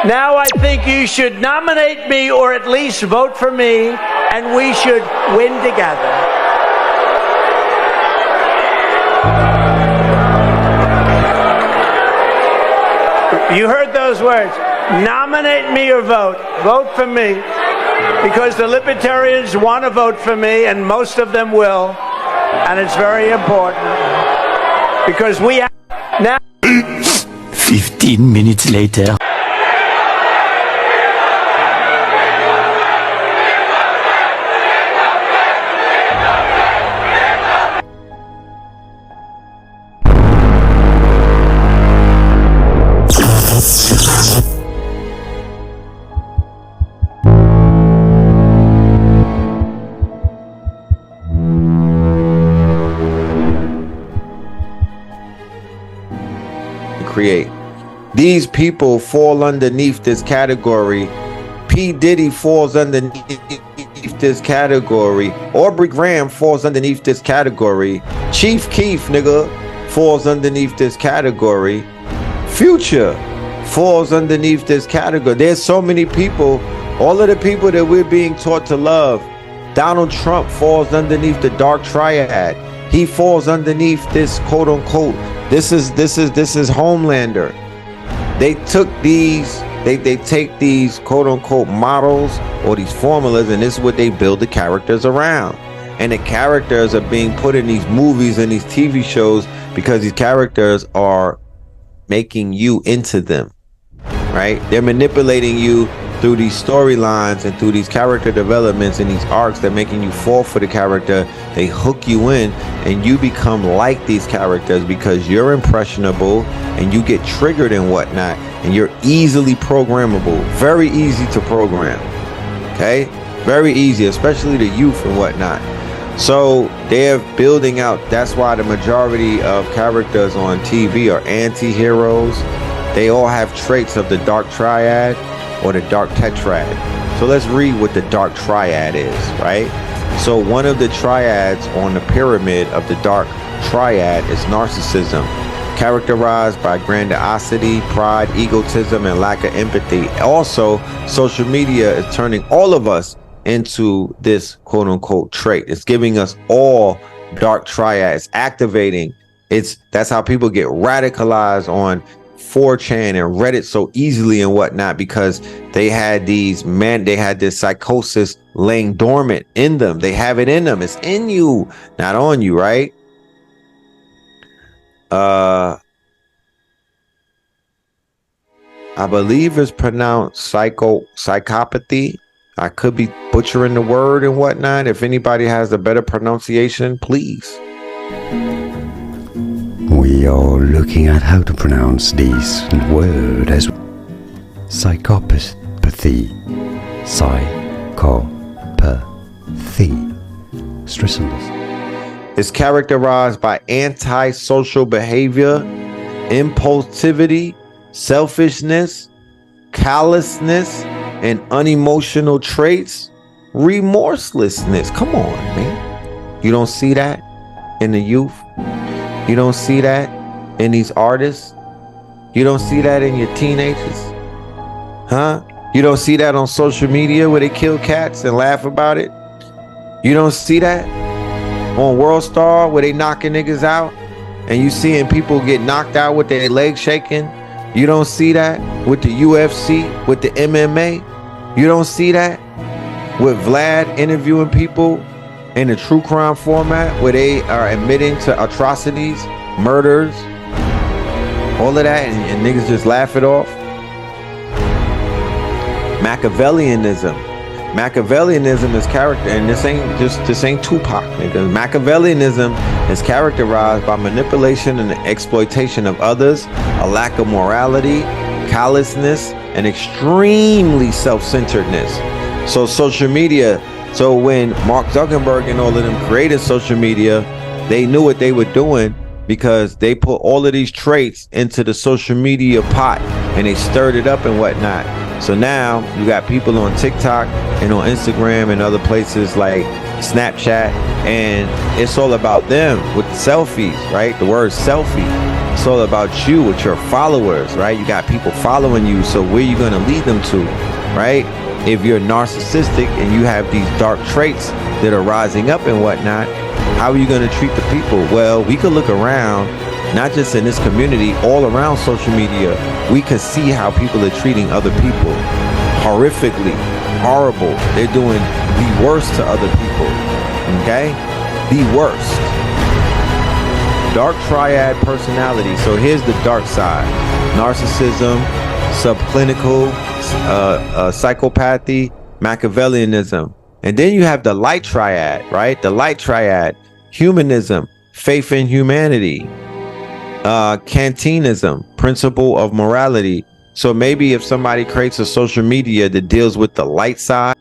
Now I think you should nominate me or at least vote for me, and we should win together. You heard those words. Nominate me or vote. Vote for me. Because the libertarians want to vote for me, and most of them will. And it's very important. Because we have now... 15 minutes later. Create. These people fall underneath this category. P. Diddy falls underneath this category. Aubrey Graham falls underneath this category. Chief Keef, nigga, falls underneath this category. Future falls underneath this category. There's so many people, all of the people that we're being taught to love. Donald Trump falls underneath the dark triad. He falls underneath this quote unquote. This is Homelander. They took these, they take these quote unquote models or these formulas, and this is what they build the characters around. And the characters are being put in these movies and these TV shows because these characters are making you into them, right? They're manipulating you through these storylines and through these character developments and these arcs. They're making you fall for the character. They hook you in and you become like these characters because you're impressionable and you get triggered and whatnot, and you're easily programmable. Very easy to program. Okay, very easy, especially the youth and whatnot. So they're building out. That's why the majority of characters on TV are anti-heroes. They all have traits of the dark triad or the dark tetrad. So let's read what the dark triad is, right? So one of the triads on the pyramid of the dark triad is narcissism, characterized by grandiosity, pride, egotism, and lack of empathy. Also, social media is turning all of us into this quote unquote trait. It's giving us all dark triads, activating. That's how people get radicalized on 4chan and Reddit so easily and whatnot, because they had this psychosis laying dormant in them. They have it in them. It's in you, not on you, right? I believe it's pronounced psychopathy. I could be butchering the word and whatnot. If anybody has a better pronunciation, please. We are looking at how to pronounce this word as psychopathy. Psychopathy. Stress on this. It's characterized by antisocial behavior, impulsivity, selfishness, callousness, and unemotional traits, remorselessness. Come on, man. You don't see that in the youth? You don't see that in these artists? You don't see that in your teenagers? Huh? You don't see that on social media where they kill cats and laugh about it? You don't see that on World Star where they knocking niggas out and you seeing people get knocked out with their legs shaking? You don't see that with the UFC, with the MMA? You don't see that with Vlad interviewing people in a true crime format where they are admitting to atrocities, murders, all of that, and niggas just laugh it off? Machiavellianism is character, and this ain't Tupac, nigga. Machiavellianism is characterized by manipulation and exploitation of others, a lack of morality, callousness, and extremely self-centeredness. So social media, so when Mark Zuckerberg and all of them created social media, they knew what they were doing because they put all of these traits into the social media pot and they stirred it up and whatnot. So now you got people on TikTok and on Instagram and other places like Snapchat, and it's all about them with selfies, right? The word selfie. It's all about you with your followers, right? You got people following you, so where you going to lead them to, right? If you're narcissistic and you have these dark traits that are rising up and whatnot, how are you going to treat the people? Well, we could look around, not just in this community, all around social media. We could see how people are treating other people horrifically, horrible. They're doing the worst to other people, okay? The worst. Dark triad personality. So here's the dark side: narcissism, subclinical, psychopathy, Machiavellianism. And then you have the light triad, right? The light triad: humanism, faith in humanity, Kantianism, principle of morality. So maybe if somebody creates a social media that deals with the light side,